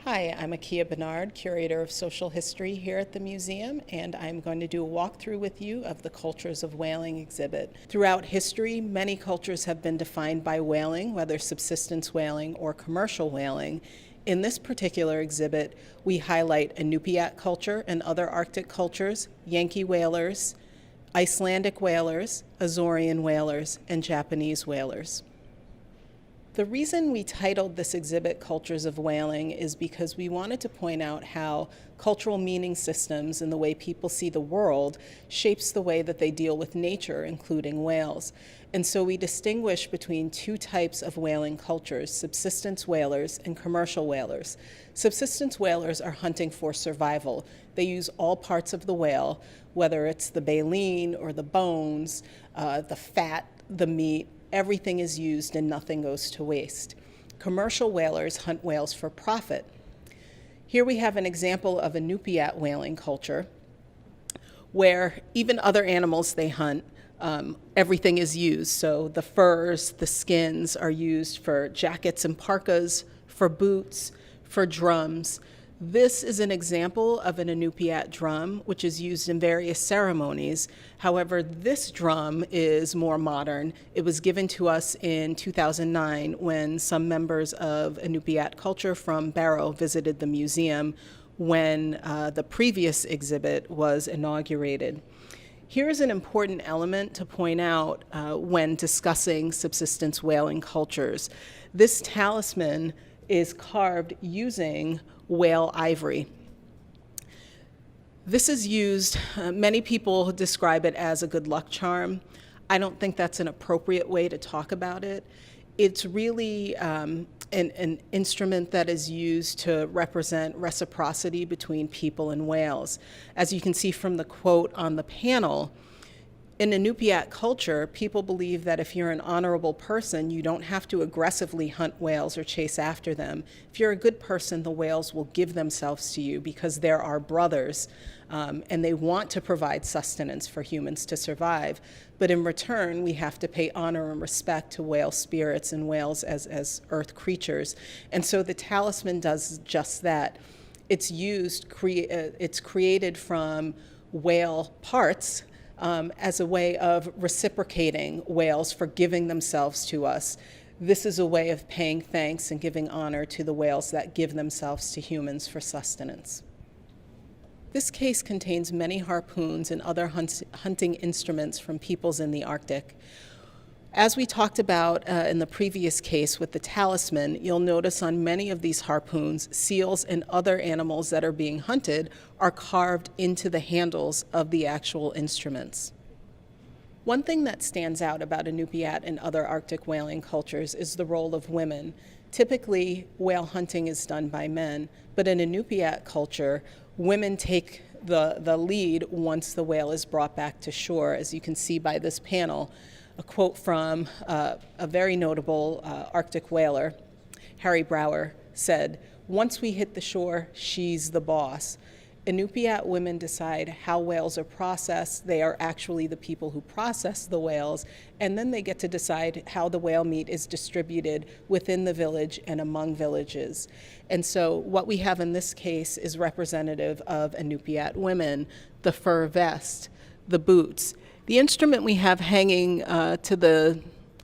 Hi, I'm Akeia Bernard, Curator of Social History here at the museum, and I'm going to do a walkthrough with you of the Cultures of Whaling exhibit. Throughout history, many cultures have been defined by whaling, whether subsistence whaling or commercial whaling. In this particular exhibit, we highlight Inupiat culture and other Arctic cultures, Yankee whalers, Icelandic whalers, Azorian whalers, and Japanese whalers. The reason we titled this exhibit Cultures of Whaling is because we wanted to point out how cultural meaning systems and the way people see the world shapes the way that they deal with nature, including whales. And so we distinguish between two types of whaling cultures, subsistence whalers and commercial whalers. Subsistence whalers are hunting for survival. They use all parts of the whale, whether it's the baleen or the bones, the fat, the meat. Everything is used and nothing goes to waste. Commercial whalers hunt whales for profit. Here we have an example of a Inupiat whaling culture where even other animals they hunt, everything is used. So the furs, the skins are used for jackets and parkas, for boots, for drums. This is an example of an Inupiat drum, which is used in various ceremonies. However, this drum is more modern. It was given to us in 2009 when some members of Inupiat culture from Barros visited the museum when the previous exhibit was inaugurated. Here's an important element to point out when discussing subsistence whaling cultures. This talisman is carved using whale ivory. This is used, many people describe it as a good luck charm. I don't think that's an appropriate way to talk about it. It's really an instrument that is used to represent reciprocity between people and whales. As you can see from the quote on the panel, in Inupiat culture, people believe that if you're an honorable person, you don't have to aggressively hunt whales or chase after them. If you're a good person, the whales will give themselves to you because they're our brothers, and they want to provide sustenance for humans to survive. But in return, we have to pay honor and respect to whale spirits and whales as earth creatures. And so the talisman does just that. It's created from whale parts, as a way of reciprocating whales for giving themselves to us. This is a way of paying thanks and giving honor to the whales that give themselves to humans for sustenance. This case contains many harpoons and other hunting instruments from peoples in the Arctic. As we talked about in the previous case with the talisman, you'll notice on many of these harpoons, seals and other animals that are being hunted are carved into the handles of the actual instruments. One thing that stands out about Inupiat and other Arctic whaling cultures is the role of women. Typically, whale hunting is done by men, but in Inupiat culture, women take the lead once the whale is brought back to shore, as you can see by this panel. A quote from a very notable Arctic whaler, Harry Brower, said, "Once we hit the shore, she's the boss." Inupiat women decide how whales are processed. They are actually the people who process the whales, and then they get to decide how the whale meat is distributed within the village and among villages. And so what we have in this case is representative of Inupiat women: the fur vest, the boots. The instrument we have hanging to the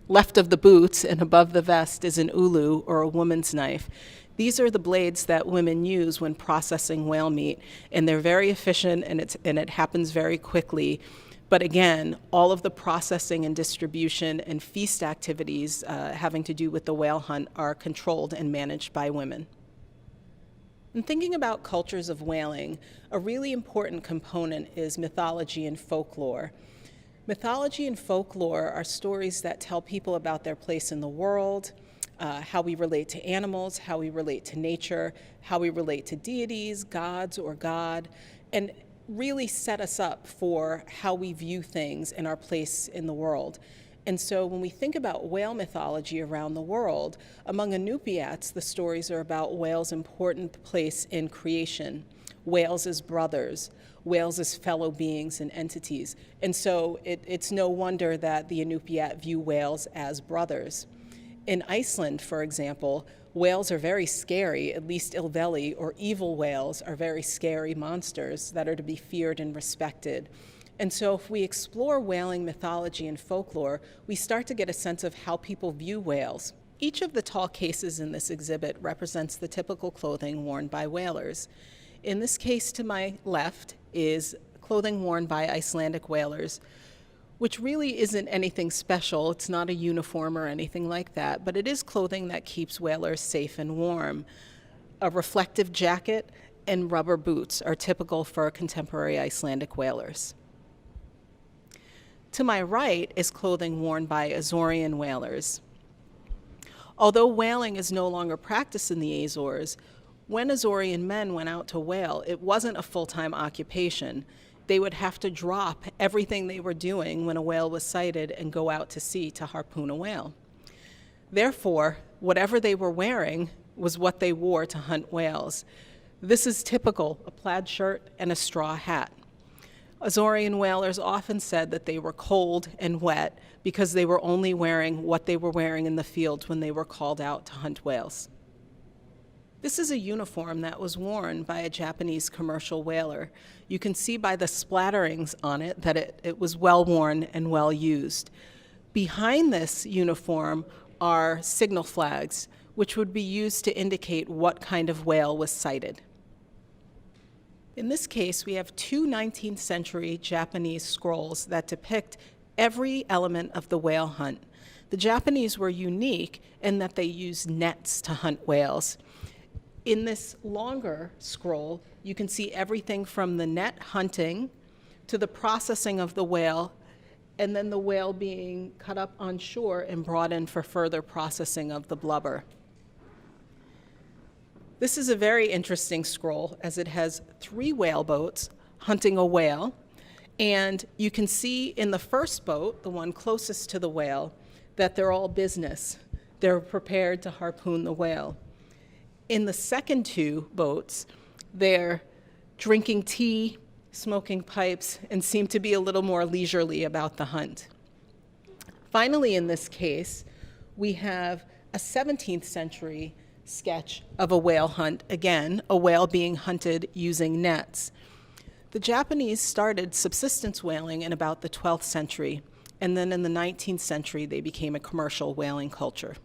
left of the boots and above the vest is an ulu, or a woman's knife. These are the blades that women use when processing whale meat, and they're very efficient, and it happens very quickly. But again, all of the processing and distribution and feast activities having to do with the whale hunt are controlled and managed by women. In thinking about cultures of whaling, a really important component is mythology and folklore. Mythology and folklore are stories that tell people about their place in the world, how we relate to animals, how we relate to nature, how we relate to deities, gods, or God, and really set us up for how we view things and our place in the world. And so when we think about whale mythology around the world, among Inupiats, the stories are about whales' important place in creation, whales as brothers, whales as fellow beings and entities. And so it's no wonder that the Inupiat view whales as brothers. In Iceland, for example, whales are very scary, at least ilveli or evil whales are very scary monsters that are to be feared and respected. And so if we explore whaling mythology and folklore, we start to get a sense of how people view whales. Each of the tall cases in this exhibit represents the typical clothing worn by whalers. In this case to my left is clothing worn by Icelandic whalers, which really isn't anything special. It's not a uniform or anything like that, but it is clothing that keeps whalers safe and warm. A reflective jacket and rubber boots are typical for contemporary Icelandic whalers. To my right is clothing worn by Azorean whalers. Although whaling is no longer practiced in the Azores, when Azorean men went out to whale, it wasn't a full-time occupation. They would have to drop everything they were doing when a whale was sighted and go out to sea to harpoon a whale. Therefore, whatever they were wearing was what they wore to hunt whales. This is typical, a plaid shirt and a straw hat. Azorean whalers often said that they were cold and wet because they were only wearing what they were wearing in the fields when they were called out to hunt whales. This is a uniform that was worn by a Japanese commercial whaler. You can see by the splatterings on it that it was well worn and well used. Behind this uniform are signal flags, which would be used to indicate what kind of whale was sighted. In this case, we have two 19th century Japanese scrolls that depict every element of the whale hunt. The Japanese were unique in that they used nets to hunt whales. In this longer scroll, you can see everything from the net hunting to the processing of the whale, and then the whale being cut up on shore and brought in for further processing of the blubber. This is a very interesting scroll as it has 3 whale boats hunting a whale, and you can see in the first boat, the one closest to the whale, that they're all business. They're prepared to harpoon the whale. In the second 2 boats, they're drinking tea, smoking pipes, and seem to be a little more leisurely about the hunt. Finally, in this case, we have a 17th century sketch of a whale hunt, again, a whale being hunted using nets. The Japanese started subsistence whaling in about the 12th century, and then in the 19th century they became a commercial whaling culture.